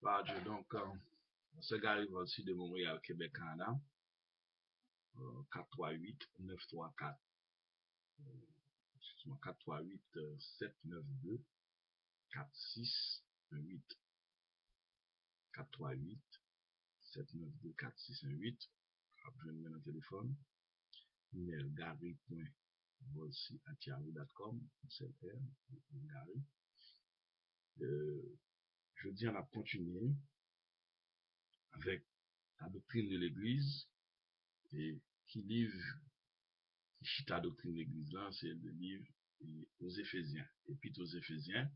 Roger, donc, ce gars arrive aussi de Montréal, Québec, Canada, 438-934, excuse-moi, 438-792-4618, 438-792-4618, je vais le téléphone, email gary.volsi@yahoo.com, c'est Gary. Je dis, on a continué avec la doctrine de l'Église, et qui livre, qui chita la doctrine de l'Église là, c'est le livre aux Éphésiens, Épître aux Éphésiens.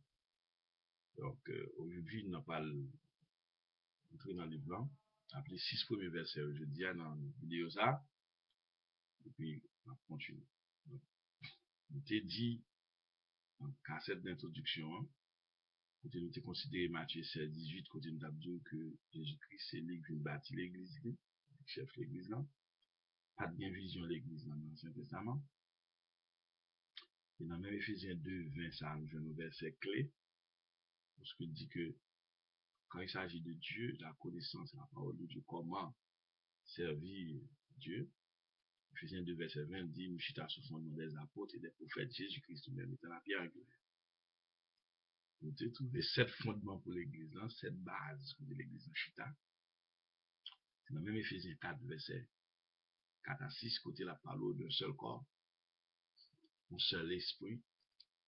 Donc, aujourd'hui, on n'a pas entré dans le livre là, appelé 6 premiers versets, je dis dans la vidéo ça, et puis on continue. Donc, on t'a dit, en cassette d'introduction, hein, côté nous t'ai considéré Matthieu 16, 18, côté nous t'a dit que Jésus-Christ c'est lui qui bâtit l'église, le chef de l'église là. Pas de bien vision de l'église dans l'Ancien Testament. Et dans même Ephésiens 2, 20, ça nous donne un verset clé, parce qu'il dit que quand il s'agit de Dieu, la connaissance, la parole de Dieu, comment servir Dieu. Ephésiens 2, verset 20 dit, nous chita sous fondement des apôtres et des prophètes, Jésus-Christ lui-même étant la pierre angulaire. Nous avons trouvé 7 fondements pour l'église, 7 bases pour l'église en chita. C'est dans même Ephésiens 4, verset 4 à 6, côté la parole d'un seul corps, un seul esprit,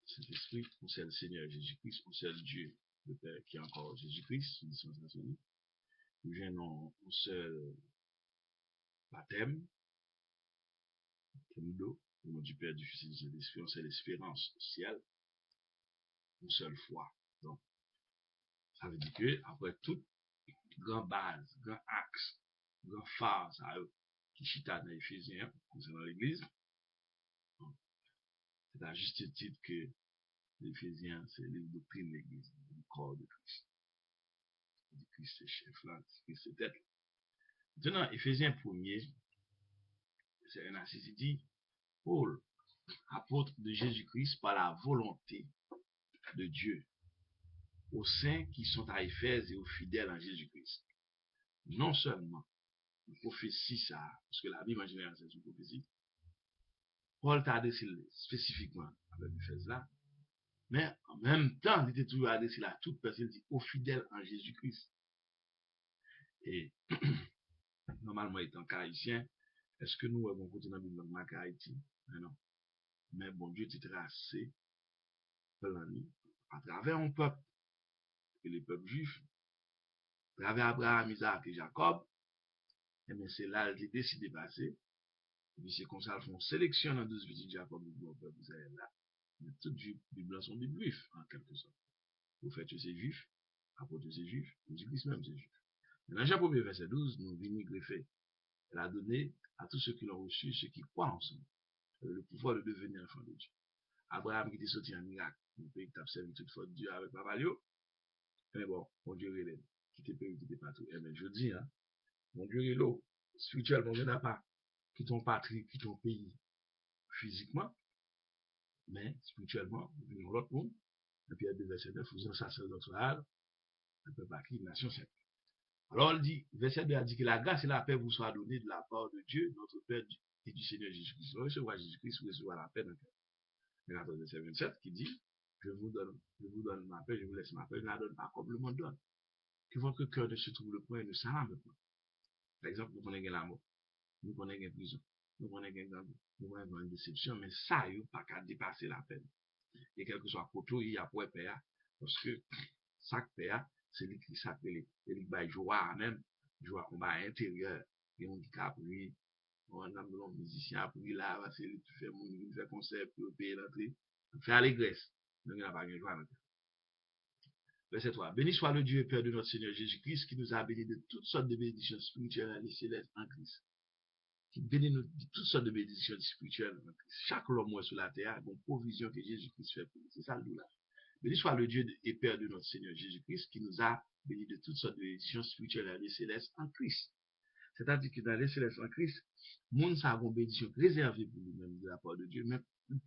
cet esprit, un seul Seigneur Jésus-Christ, un seul Dieu, le Père qui est encore Jésus-Christ, nous avons un seul baptême, au nom du Père, du Fils et du Saint-Esprit, on seule espérance au ciel, une seule foi. Donc, ça veut dire que, après toute grande base, grand axe, grand phare, ça qui chita dans Éphésiens, concernant l'Église, c'est à juste titre que l'Éphésiens, c'est les doctrines de l'Église, le corps de Christ. Christ c'est chef là, Christ c'est tête. Maintenant, Éphésiens 1er, c'est un assise, il dit, Paul, apôtre de Jésus-Christ par la volonté de Dieu, aux saints qui sont à Éphèse et aux fidèles en Jésus-Christ. Non seulement une prophétie, ça, parce que la Bible en général, c'est une prophétie, Paul t'a adressé spécifiquement avec Éphèse là, mais en même temps, il était toujours adressé à toute personne, dit aux fidèles en Jésus-Christ. Et normalement, étant haïtien, est-ce que nous avons continué dans la Bible Haïti? Non. Mais bon Dieu était tracé à travers un peuple, et les peuples juifs, à travers Abraham, Isaac et Jacob, et bien c'est là qu'il décide de passer. Et puis c'est comme ça qu'ils font sélection dans 12 petits Jacob, le peuple Israël là. Mais toutes les blancs sont des juifs, en quelque sorte. Vous faites que c'est juif, apôtre c'est juif, Jésus-Christ même c'est juif. Dans Jean 1er verset 12, nous venons greffer. Elle a donné à tous ceux qui l'ont reçu, ceux qui croient en son nom, le pouvoir de devenir enfant de Dieu. Abraham qui était sorti en Irak, un pays qui t'a observé toute faute de Dieu avec Pavalio, mais bon, mon Dieu relève, qui était pays, qui était partout. Et bien je dis, hein, mon Dieu est l'eau, spirituellement, je n'ai pas, qui ton patrie, qui ton pays, physiquement, mais spirituellement, nous l'autre monde, et puis il y a des versets 9, vous en sacerdotal, un peu pas qui, nation sainte. Alors, il dit, verset 2 a dit que la grâce et la paix vous soient données de la part de Dieu, notre Père et du Seigneur Jésus-Christ. Vous recevez Jésus-Christ, vous recevez la paix dans le cœur. Mais attendez, verset 27 qui dit, je vous donne ma paix, je vous laisse ma paix, je ne la donne pas comme le monde donne. Que votre cœur ne se trouble point et ne s'alarme point. Par exemple, nous connaissons la mort, nous connaissons la prison, nous connaissons une déception, mais ça, il n'y a pas qu'à dépasser la peine. Et quel que soit le côté, il y a pour paix, parce que chaque paix, c'est lui qui s'appelle, c'est lui qui va joie même, joie combat intérieur, et on dit qu'à lui, on a un musicien, puis là, c'est lui qui fait concert, pour payer l'entrée, fait allégresse, donc il n'a pas de joie. Verset 3. Béni soit le Dieu et Père de notre Seigneur Jésus-Christ, qui nous a bénis de toutes sortes de bénédictions spirituelles et célestes en Christ. Qui bénit nous de toutes sortes de bénédictions spirituelles en Christ. Chaque homme sur la terre a une provision que Jésus-Christ fait pour nous. C'est ça le douleur. Béni soit le Dieu et Père de notre Seigneur Jésus-Christ, qui nous a bénis de toutes sortes de bénédictions spirituelles et célestes en Christ. C'est-à-dire que dans les célestes en Christ, monde ça a une bénédiction réservée pour nous-mêmes de la part de Dieu, mais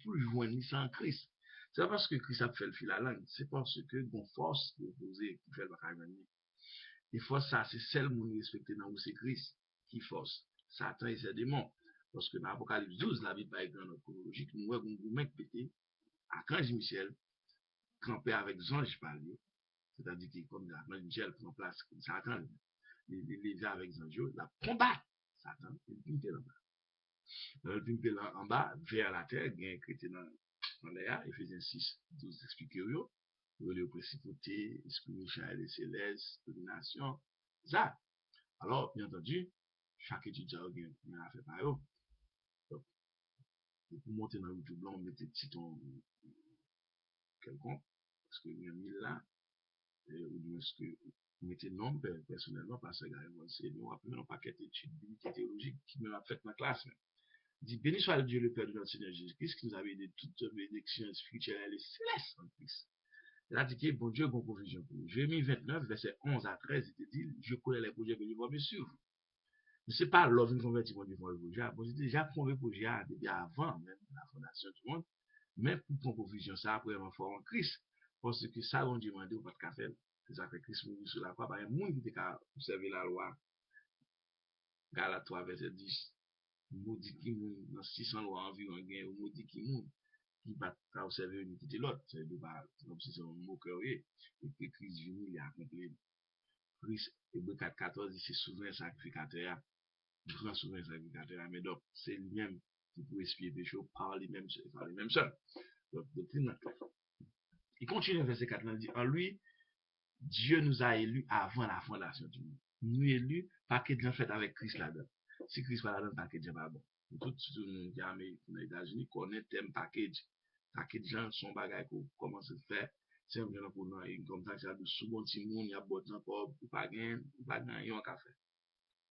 pour joindre ça en Christ. C'est pas parce que Christ a fait le fil à langue, c'est parce que bon force de poser qui fait le carrément. Et force ça, c'est celle qui respecte dans vous, c'est Christ qui force Satan et ses démons. Parce que dans l'Apocalypse 12, la Bible, par exemple, chronologique, nous voyons un mec pété, Archange Michel, campé avec Zange par lui. C'est-à-dire qu'il, comme Archange Michel prend place, Satan, les gars avec Zange, la combat Satan, et puis là. Dans le film en bas, vers la terre, il y a un chrétien dans l'air, Ephésiens 6, 12 explique les principautés, esprit Michel et céleste, domination, ça. Alors, bien entendu, chaque étudiant a une affaire par eux. Donc, pour monter dans YouTube, là, on mettait petit ton quelconque, parce que y a mis là, ou bien ce que vous mettez nom personnellement, parce que c'est nous appelons un paquet d'études d'unité théologique qui me l'a fait dans la classe. Dit, béni soit le Dieu, le Père de notre Seigneur Jésus-Christ, qui nous a aidé toutes bénédictions spirituelles et célestes en Christ. Il a dit que bon Dieu, bon provision pour nous. Jérémie 29, verset 11 à 13, il te dit, je connais les projets que je vois bien sûr. Mais ce n'est pas l'offre de convertir mon Dieu pour le projet. Bon, j'ai déjà prouvé le projet depuis avant même la fondation du monde. Mais pour prendre provision, ça, après, on fort en Christ. Parce que ça, on dit, on dit, on pas de faire. C'est ça que Christ mourit sur la croix. Par exemple, monde qui a observé la loi, Galates 3, verset 10. Maudit qui moun, dans 600 lois environ, il y a un maudit qui moun, qui va observer une qui l'autre. C'est de pas, comme si c'est un mot curieux. Et puis Christ venu, il a accompli. Christ, Hébreu 4, 14, c'est souverain sacrificateur, grand souverain sacrificateur, mais donc, c'est lui-même qui peut expier péché par lui-même seul. Donc, doctrine, il continue verset 4, il dit, en lui, Dieu nous a élus avant la fondation du monde. Nous élus, pas que Dieu fait avec Christ là-dedans. Si Christ va là-dedans, pas que Dieu pas bon. Tout le monde qui est aux États-Unis connaît thème package. Package gens son bagage qu'on commence à faire. C'est un peu pour nous, comme ça, c'est de souvent petit monde, il y a beaucoup encore, ou pas gain, il y a un café.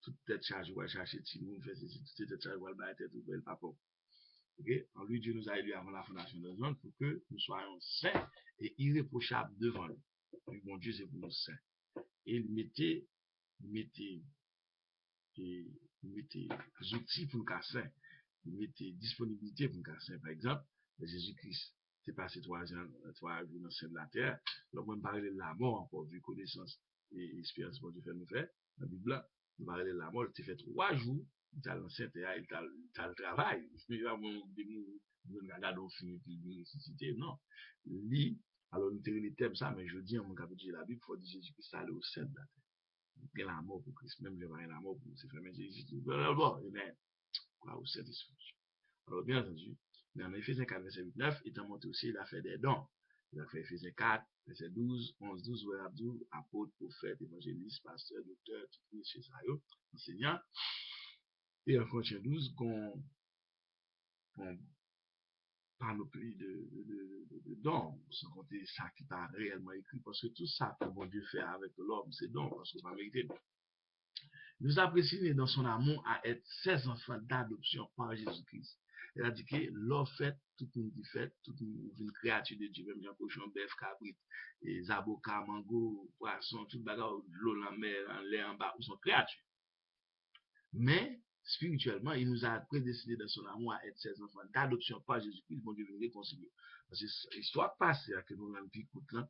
Toute tête charge, ou chercher petit monde, faire ceci, toute tête charge, ou aller tête, ou belle papa. Ok? En lui, Dieu nous a élus avant la fondation de monde pour que nous soyons saints et irréprochables devant lui. Et mon Dieu, c'est pour nous saints. Et il mettait outils pour nous casser. Il mettait disponibilité pour nous casser. Par exemple, Jésus-Christ, c'est passé 3 jours dans le sein de la terre. Donc, on parle de la mort encore, vu connaissance et expérience que Dieu fait nous faire. Dans la Bible, on parle de la mort, il fait 3 jours, il a l'ancien terre, il a le travail. Il y a des regarder au film, puis ressusciter. Non. Lui, alors, nous avons les thèmes ça, mais je dis, en mon capitaine de la Bible, il faut dire Jésus-Christ aller au sein de la terre. Il y a la mort pour Christ, même je vais la mort pour ses frères, mais Jésus, bon, il est quoi au sein de ce. Alors, bien entendu, dans Ephésiens 4, verset 8, 9, il a monté aussi, il a fait des dons. Il a fait Ephésiens 4, verset 12, 11, 12, où il a dit, apôtre, prophète, évangéliste, pasteur, docteur, tout monsieur Sayo, enseignant. Et en Corinthiens 12, qu'on panoplie de dons, sans compter ça qui t'a réellement écrit, parce que tout ça que bon Dieu fait avec l'homme, c'est dons, parce qu'on va mériter. Nous a précisé dans son amour à être ses enfants d'adoption par Jésus-Christ. Il a dit que l'or fait, tout le monde qui fait, toute une créature de Dieu, même Jean Cochon, bœuf, cabrit, les avocats, mango, poisson, tout le bagage, l'eau, la mer, en l'air, en bas, sont créatures. Mais, spirituellement, il nous a prédestiné dans son amour à être ses enfants d'adoption par Jésus-Christ, bon Dieu veut réconcilier. Parce que l'histoire passe, que nous avons pu écouter,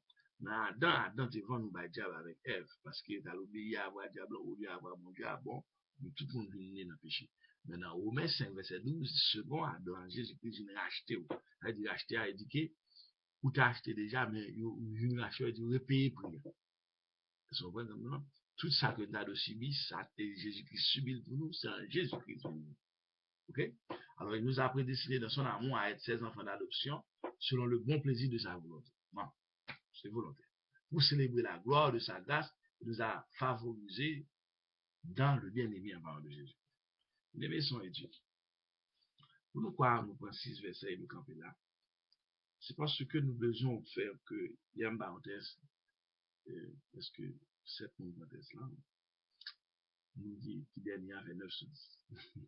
Adam te vend nous par diable avec Ève, parce qu'il a obéi à avoir diable, au lieu d'avoir mon Dieu, bon, tout le monde vient dans le péché. Maintenant, Romains 5, verset 12, second Adam, Jésus-Christ vient racheter. Il dit racheter, il dit que, ou t'as acheté déjà, mais il vient racheter, il dit repayer prix. Vous comprenez maintenant? Tout ça que nous avons subi, ça, Jésus-Christ subit pour nous, c'est Jésus-Christ pour nous. Ok? Alors, il nous a prédestiné dans son amour à être ses enfants d'adoption, selon le bon plaisir de sa volonté. Non, c'est volontaire. Pour célébrer la gloire de sa grâce, il nous a favorisés dans le bien-aimé en parole de Jésus. Les aimés sont études. Pour nous croire, nous prenons 6 versets et nous camper là. C'est parce que nous besoin faire que, il y a une parenthèse, parce que cette parenthèse là, nous dit qu'il dernier avait 9 sur 10.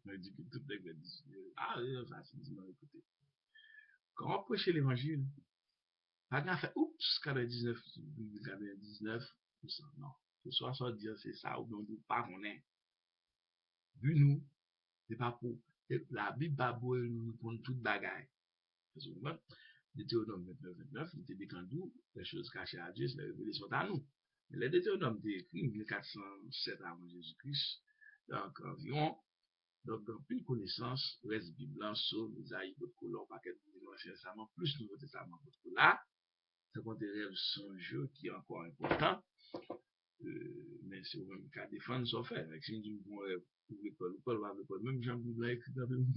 On dit que tout le monde dit, ah, c'est facile, écoutez. Quand on prêche l'évangile, pas qu'on fait, oups, 99%, non. Que soit ça dire c'est ça, ou non, pas qu'on est. Vu nous, c'est pas pour, la Bible va nous prendre toute bagaille. C'est souvent, Deutéronome 29, 29, il était décandou, les choses cachées à Dieu, c'est la révélation à nous. Les Deutéronomes étaient écrits en 1407 avant Jésus-Christ, donc environ. Donc, dans plus de connaissances, reste Bible, Somme, Isaïe, votre couleur, paquet de l'Ancien Testament, plus Nouveau Testament, votre là, ça compte des rêves sonjeux qui est encore important. Mais c'est au même cas défendre son fait. Si nous disons qu'on rêve pour l'école, même Jean-Bible a écrit dans le monde,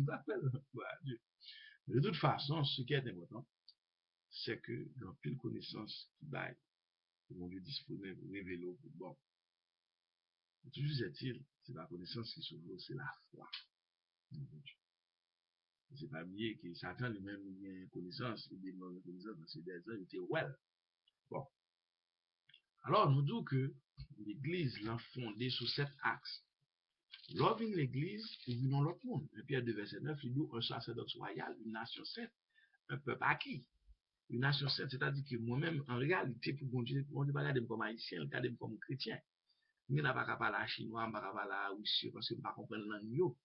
de toute façon, ce qui est important, c'est que dans plus de connaissances qui baillent, mon Dieu disponible, révélé au bon. Toujours est-il, c'est la connaissance qui s'ouvre, c'est la foi. C'est pas oublier que Satan lui-même il a une connaissance, il a une connaissance dans ses désirs, il était well. Bon. Alors, nous disons que l'église l'a fondée sur 7 axes. L'homme de l'église, nous venons l'autre monde. Pierre 2, verset 9, il dit un sacerdoce royal, une nation sainte, un peuple acquis. Une nation sainte, c'est-à-dire que moi-même, en réalité, pour mon Dieu, on ne va pas regarder comme haïtien, regarder comme chrétien. Je ne vais pas parler chinois, je ne vais pas parler russe, parce que je ne vais pas comprendre la langue.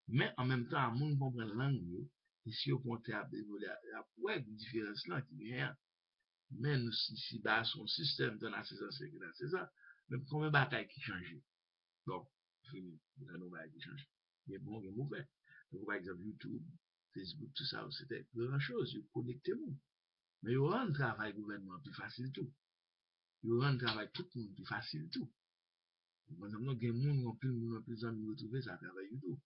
Mais en même temps, je ne comprends la langue. Et si on compte à la différence là qui vient, mais nous, si bas son système dans la saison, c'est que la saison, mais combien de batailles qui changent. Donc, fini, il y a nos batailles qui changent. Il y a bon, il y a mauvais. Donc, par exemple, YouTube, Facebook, tout ça, c'était grand chose, connectez-vous. Mais il y aura un travail gouvernement plus facile tout. Il y aura un travail tout le monde plus facile tout. Par exemple, il y a des gens qui ont plus de retrouver ça travail YouTube.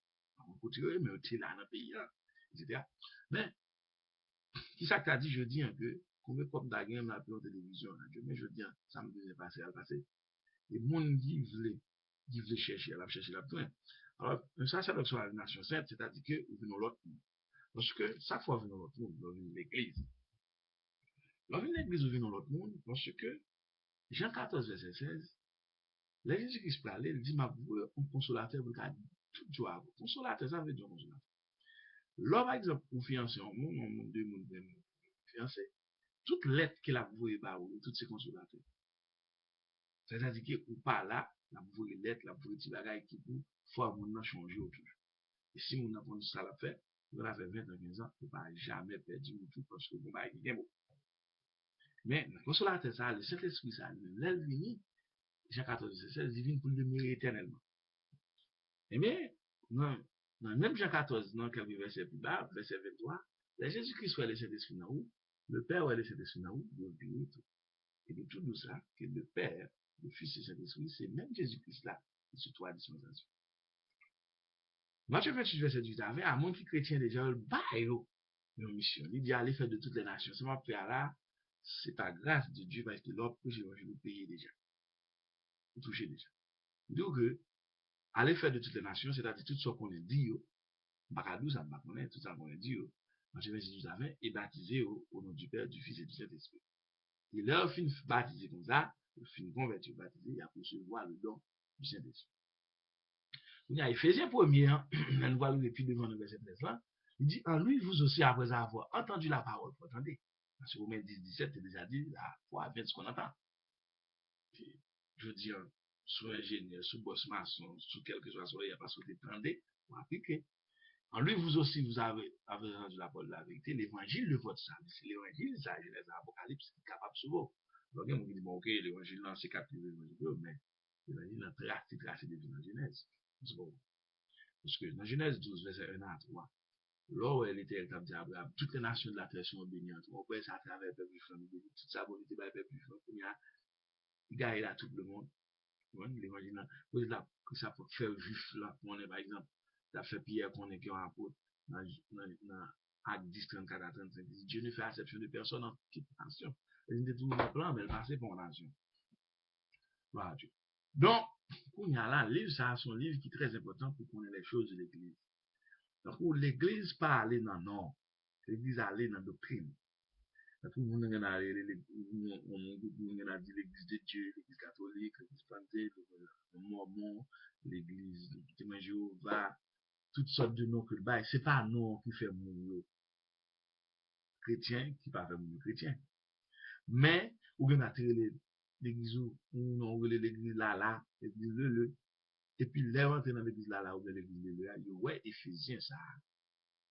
On continue, mais on est là dans le pays, etc. Mais, qui ça t'a dit, je dis un peu, combien de fois d'ailleurs la télévision, mais je dis, ça me devait passer à le passer. Et mon qui voulait chercher, elle a cherché la point. Alors, ça, c'est la nation sainte, c'est-à-dire que nous venons l'autre monde. Parce que chaque fois que nous venons l'autre monde, nous venons l'église. Nous venons l'église, nous venons l'autre monde, parce que Jean 14, verset 16, là, Jésus-Christ parlait, il dit, ma voix, un consolateur, vous avez tout joie. Consolateur, ça veut dire consolateur. Là, par exemple, pour fiancer un monde, deux mondes, fiancé, toute lettre qu'il a vouée par vous, toutes ces consolateurs. C'est-à-dire que, ou pas là, la vouée lettre, la vouée petit bagage qui vous, faut avoir mon changer autour. Et si mon apprend ça l'a fait, vous l'avez 20 ans, 15 ans, vous ne pouvez jamais perdre du tout parce que vous n'avez pas bon. Mais, le consolateur, ça, le Saint-Esprit, ça, l'aile vini, Jean 14, 16, divine pour le demeurer éternellement. Eh bien, non, même Jean 14, dans quelques versets plus bas, verset 23, là, Jésus-Christ soit le Saint-Esprit dans vous, le Père va le Saint-Esprit dans vous, vous vivez tout. Et de tout ça, que le Père, le Fils et le Saint-Esprit, c'est même Jésus-Christ là, qui se trouve à dispensation. Matthieu 28, verset 18, à moins qui chrétien déjà, le bail, une mission. Il dit aller faire de toutes les nations. C'est ma prière là, c'est par grâce de Dieu parce que l'autre, je vais le payer déjà. Vous touchez déjà. Donc, aller faire de toutes les nations, c'est-à-dire tout ce qu'on a dit, Bakadou, ça m'a connaît, tout ça qu'on a dit, Matthieu 28, 18, et baptisé au nom du Père, du Fils et du Saint-Esprit. Et là, fin baptisé comme ça, fin converti, baptisé, il a recevoir le don du Saint-Esprit. Il y a Ephésiens 1er, on voit le depuis devant le verset 13 là, il dit, en lui, vous aussi, après avoir entendu la parole, vous entendez, parce que Romains 10, 17, c'est déjà dit, la foi vient de ce qu'on entend. Je veux dire, sous ingénieur, sous boss maçon, sous quelque chose, il n'y a pas ce que vous entendez, pour appliquer. En lui, vous aussi, vous avez rendu la parole de la vérité, l'évangile de votre salut. C'est l'évangile, ça, Genèse, Apocalypse, qui est capable souvent. Donc, on dit, bon, ok, l'évangile, c'est capable l'évangile, mais l'évangile, c'est tracé depuis la Genèse. C'est bon. Parce que dans Genèse 12, verset 1 à 3, là où elle était, elle dit à Abraham, toutes les nations de la terre sont bénies. On peut ça à travers le peuple juif, toute sa bonté par le peuple juif. Il gagne là tout le monde. L'évangile, là, que ça peut faire juif là, on est par exemple, ça fait Pierre qu'on est qui est un apôtre, dans Acte 10, 34 à 35, Dieu ne fait exception de personne en toute nation. Il était tout le plan, mais il passait pour une nation. Voilà, Dieu. Donc, il y a là, livre, ça, son livre qui est très important pour connaître les choses de l'Église. Donc, pour l'Église, pas aller dans le nord, l'Église aller dans la doctrine. Tout le monde a dit l'Église de Dieu, l'Église catholique, l'Église pentecôtiste, le mormon, l'Église du témoin Jéhovah, toutes sortes de noms que le bail. C'est pas un nom qui fait mourir chrétien, qui pas fait mourir chrétien. Mais, ou bien l'Église ou l'Église là, l'Église le. Et puis, là, on est dans l'Église là, ou bien l'Église le, ouais, Éphésiens, ça.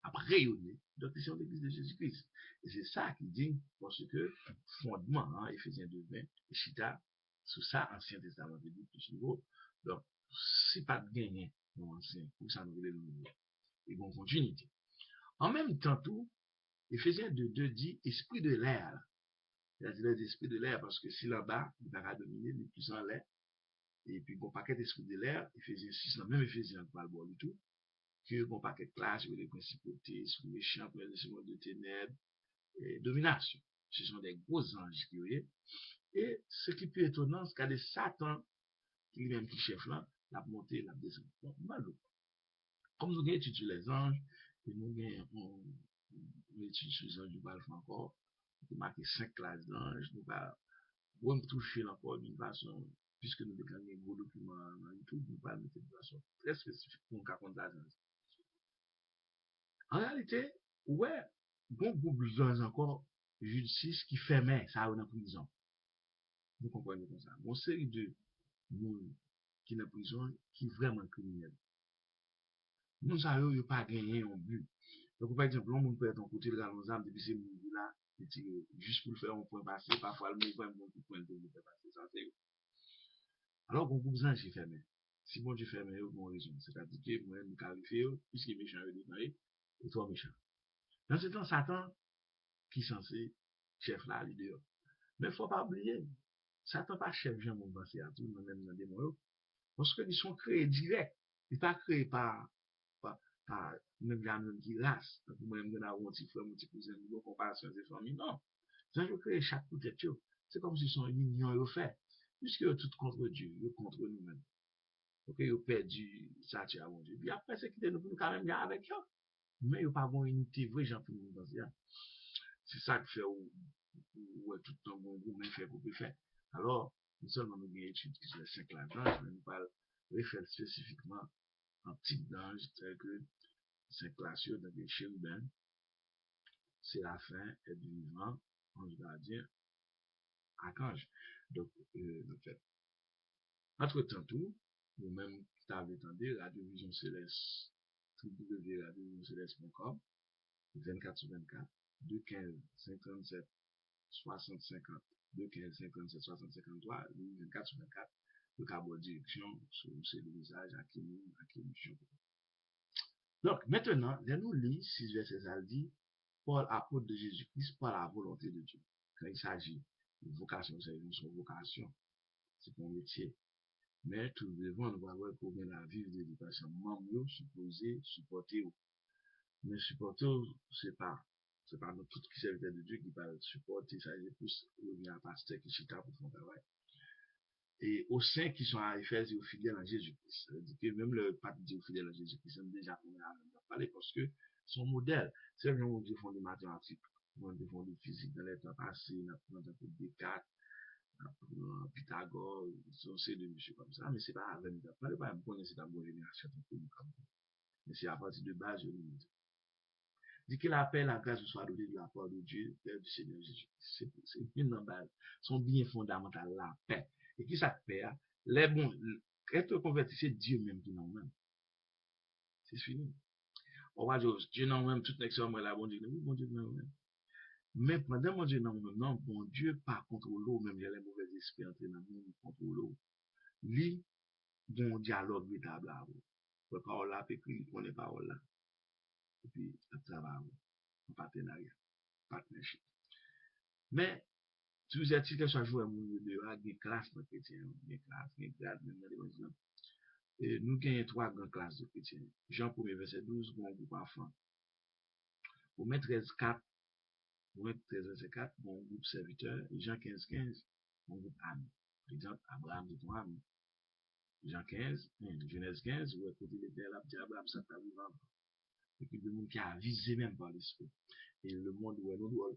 Après rayonner donc c'est l'église de Jésus-Christ. Et c'est ça qui dit, parce que fondement, Éphésiens 2, 20, Chita, Sous ça, Ancien Testament veut dire plus nouveau. Donc, si pas de gagner dans l'Ancien, pour ça nous voulons le nouveau. Et bon, continuité. En même temps, tout, Éphésiens 2 dit esprit de l'air. C'est-à-dire l'esprit de l'air, parce que si là-bas, il va dominer, il est plus en l'air. Et puis, bon paquet d'esprit de l'air, Éphésiens 6, même Éphésiens, pas le bon du tout, que bon paquet de classe, les principautés, sous les champs, les sements de ténèbres, et domination. Ce sont des gros anges qui voyez. Et ce qui est plus étonnant, c'est qu'il y a des Satan, qui lui-même qui chef là, la montée, la descente. Bon, malo. Comme nous avons étudié les anges, et nous avons étudié les anges du Balf encore, nous avons marqué 5 classes d'anges, nous avons touché encore d'une façon, puisque nous avons gagné un gros document dans YouTube, nous allons mettre de façon très spécifique pour nous raconter l'agence. En réalité, ouais, bon groupe d'anges encore, justice qui fermait ça dans la prison. Vous comprenez comme ça. Bon série de monde qui est dans la prison, qui est vraiment criminel. Nous savons qu'il pas gagné un but. Donc, par exemple, on peut être en côté de la âme depuis ces mots là, juste pour le faire un point passé, parfois le mouvement un bon point de faire passer, ça c'est. Alors qu'on coupe ça, j'ai fermé. Si bon Dieu fermé, il y a une raison. C'est-à-dire que moi, je qualifie, puisqu'il est méchant, il est et toi méchant. Dans ce temps, Satan, qui est censé chef là, leader. Mais il ne faut pas oublier, Satan pas chef, j'aime mon penser à tout, même dans des mots, parce qu'ils sont créés direct. Ils ne sont pas créés par même la même qui race. Donc, moi-même, je un petit frère, un petit cousin, une comparaison des familles. Non. Ça, je crée chaque peut-être. C'est comme si son union est fait. Puisque tout contre Dieu, contre nous-mêmes. Ok, ils ont perdu ça, tu as mon Dieu. Puis après, c'est qu'ils nous pour quand même bien avec eux. Mais ils n'ont pas bon unité vraie, j'en peux nous dire. C'est ça qui fait où tout le temps, bon, mais fait pour faire. Alors, non seulement nous avons étudié qui sont les 5 langages, mais nous parlons référer spécifiquement en type d'ange, tel que 5 classes dans les chérubins, c'est la fin, être vivant, ange gardien, archange. Donc, en fait, entre-temps tout, nous-mêmes, qui avons entendu, Radiovision Céleste, www.radiovisioncéleste.com, 24 sur 24, 215 57 60 50, 215 57 60 53, 24 sur 24, le carbone direction sur le message à qui nous, Donc, maintenant, nous lisons 6 versets à dit, Paul, apôtre de Jésus-Christ, par la volonté de Dieu. Quand il s'agit de vocation, c'est une vocation, c'est un métier. Mais tout devant, nous va voir combien la vie de l'éducation membre supposé supporter. Mais supporter, c'est pas notre tout qui serviteur de Dieu qui va supporter, ça c'est plus le pasteur qui chita pour son travail. Et aux saints qui sont à Éphèse et aux fidèles en Jésus-Christ. Ça veut dire que même le pape dit aux fidèles en Jésus-Christ, c'est déjà qu'on a parlé parce que son modèle, c'est vraiment où ils font des mathématiques, ils font des physique dans les temps passés, dans le Descartes, Pythagore, c'est de monsieur comme ça, mais c'est pas avec nous. Pas de me connaître cette bonne génération mais c'est à partir de base, je vous dis. Dit que la paix, la grâce soit donnée de la part de Dieu, Père du Seigneur Jésus. C'est une base. Son bien fondamental, la paix. Et qui ça paix? Les bons, être converti, c'est Dieu même qui n'en même. C'est fini. On va dire, Dieu n'en même, tout n'est que moi, la bon Dieu, oui, bon Dieu n'en même. Mais pendant mon Dieu n'en même, non, bon Dieu, par contre, l'eau, même, il y a les mauvais esprits entrés dans le monde contre l'eau. Lui, bon dialogue véritable à vous. La parole là, puis il connaît parole là. Et puis, ça travaille en partenariat, partnership. Mais, si vous êtes que chaque jour, vous avez des classes de chrétiens, des classes, des grades, même dans l'évangile. Et nous gagnons 3 grandes classes de chrétiens. Jean 1er verset 12, bon groupe enfant. Au maître 13, 4, au maître 13 verset 4, bon groupe serviteur. Et Jean 15, 15, bon groupe ami. Par exemple, Abraham dit ton ami. Jean 15, Genèse 15, où écoutez l'Éternel, Abraham, ça t'a vu vendre. Et puis le monde qui a avisé même par l'esprit. Et le monde où nous doit.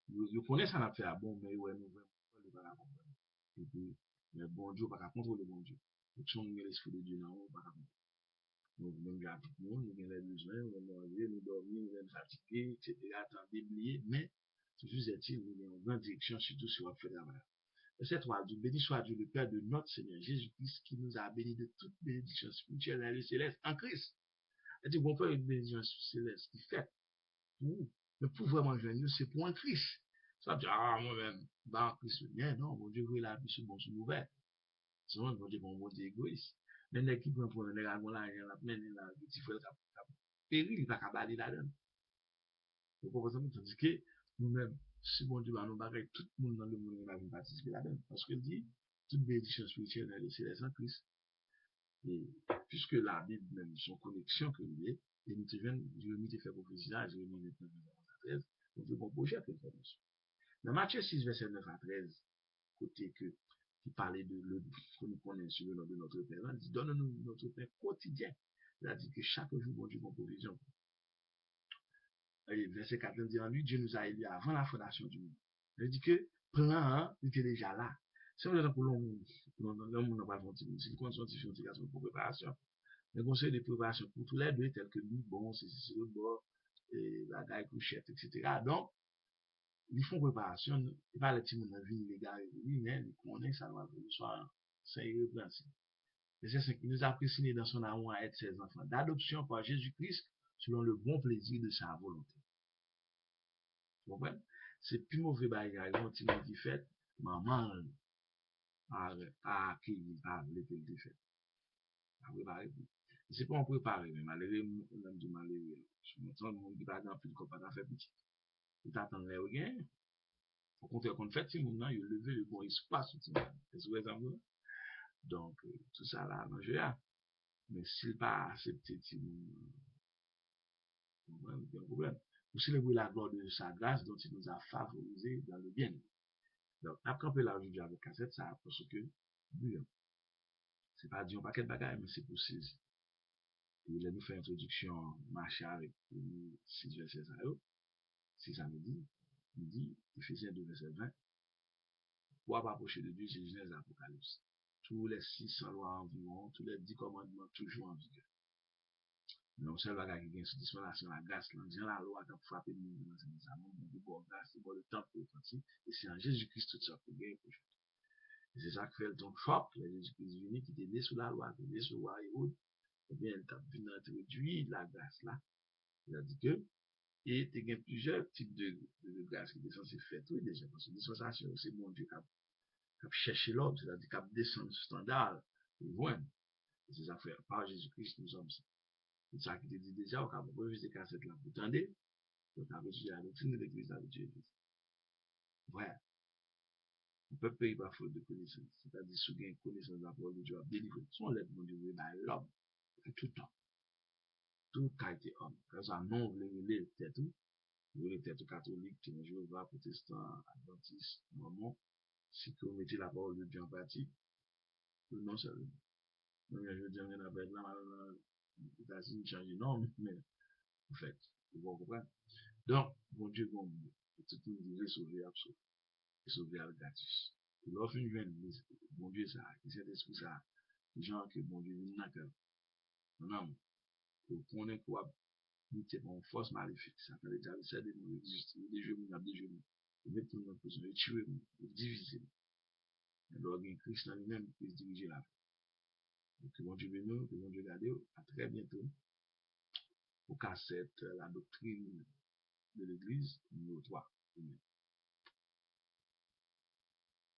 Vous connaissez ça affaire bon, mais où nous vraiment pas la comprendre. Et puis, le bon Dieu, pas contrôler le bon Dieu. Donc, si on met l'esprit de Dieu dans nous, pas comprendre. Donc, nous gardons tout le monde, nous avons les besoins, nous manger, nous dormir, nous sommes fatigués, etc. Attendez, oublier, mais toujours est-il, nous avons une grande direction, surtout sur notre travail. Verset 3 dit, béni soit Dieu, le Père de notre Seigneur Jésus-Christ, qui nous a bénis de toute bénédiction spirituelle et céleste en Christ. C'est-à-dire qu'on peut une bénédiction céleste qui fait pour nous. Mais pour vraiment joindre nous, c'est pour un Christ. Ça veut dire, ah, moi-même, bah, Christ, bien, non, mon Dieu, il a vu ce bon sous mauvais. C'est vrai, mon Dieu, bon Dieu égoïste. Mais les qui prennent pour un nègre, là, il y a la peine, il a un petit frère, péril, il va cabaler là-dedans. Vous comprenez? Tandis que nous-mêmes, si bon Dieu va nous barrer, tout le monde dans le monde va participer là-dedans. Parce qu'il dit, toute bénédiction spirituelle est laissée en Christ. Et puisque la Bible même, son connexion que nous est, et nous te viennent, Jérémie te fait prophétie là, Jérémie 29, 13, on fait bon projet pour faire ça. Dans Matthieu 6, verset 9 à 13, côté que, qui parlait de le, que nous connaissons sur le nom de notre Père, il dit, donne-nous notre Père quotidien. Il a dit que chaque jour, bon Dieu, bon provision. Et verset 4, dit en lui, Dieu nous a élus avant la fondation du monde. Il dit que, plan, il était déjà là. Si on est pour l'homme, l'homme n'a pas senti, si le compte scientifique, pour préparation, les conseils de préparation pour tous les deux, tels que lui, bon, c'est le bord, et la gaille couchette, etc. Donc, ils font préparation, et pas les petits monde dans vie, les gars, lui, mais ils connaissent ça, le soir, c'est irréplaçable. Et c'est ce qui nous a préciné dans son amour à être ses enfants, d'adoption par Jésus-Christ, selon le bon plaisir de sa volonté. Vous comprenez? C'est plus mauvais bagage, quand il dit fait, maman a accueilli, a voulu qu'il fait. A préparé. C'est pas en préparer, mais malheureux, on aime dire malheureux. Je me sens, le monde qui va dans plus de pas fait petit. Il t'attend les rien. Au contraire, qu'on fait, si mon il levé le bon espace, c'est ce que donc, tout ça là, je là. Mais s'il pas accepté, il y a un problème. Pour célébrer la gloire de sa grâce dont il nous a favorisé dans le bien. Donc, après, on peut la aujourd'hui avec cassette, ça, parce que, c'est pas dit un paquet de bagages, mais c'est pour saisir. Et là, nous fait introduction, marché avec 6 verset 0, 6 à midi, Ephésiens 2 verset 20, pour pas approcher de Dieu, c'est Genèse Apocalypse. Tous les 600 lois environ, tous les 10 commandements, toujours en vigueur. Non, c'est le bagage qui vient sur dispensation, la grâce, la loi qui a frappé le monde dans ces amants, de bonne grâce, de le temps pour le et c'est en Jésus-Christ tout ça pour gagner pour et c'est ça qui fait ton choc, le Jésus-Christ unique qui était né sous la loi, qui était né sous la loi Hérode, eh bien, il t'a venu introduire la grâce là. Il a dit que, et il y a plusieurs types de grâce qui sont censés faire, oui, déjà, parce que dispensation, c'est mon Dieu qui a cherché l'homme, c'est-à-dire qui a descendu ce standard, et voilà. C'est ça fait, par Jésus-Christ, nous sommes ça. C'est ça qui te dit déjà, on a revisé cassette là, vous entendez? Donc, on a reçu la doctrine de l'église avec Jésus. Voilà. Le peuple paye par faute de connaissance. C'est-à-dire, si vous avez connaissance de la parole de Dieu, à délivrer son lettre, mon Dieu, dans l'homme, tout le temps. Tout a été homme. Quand ça, non, vous voulez tête, vous voulez tête catholique, Jéhovah, protestant, adventiste, mormon, si vous mettez la parole de Dieu en pratique, non, ça veut. Non, mais je veux dire, il y en a là, les États-Unis changent de nom, mais, en fait, vous comprenez? Donc, mon Dieu, bon Dieu, c'est tout le monde sauver absolument. Sauver le gratis. Et l'offre une jeune, mon Dieu, ça, et cet esprit, ça, genre que mon Dieu, il n'a que, non, pour qu'on ait quoi, nous, c'est une force maléfique, ça fait déjà, ça, des mots existent, des jeux, des jeux, et mettre tout le monde en position, et tuer, et diviser. Et alors, il y a Christ en lui-même qui se dirige là. Donc, que mon Dieu bénisse, que mon Dieu garde, à très bientôt, pour cassette, la doctrine de l'église, numéro 3.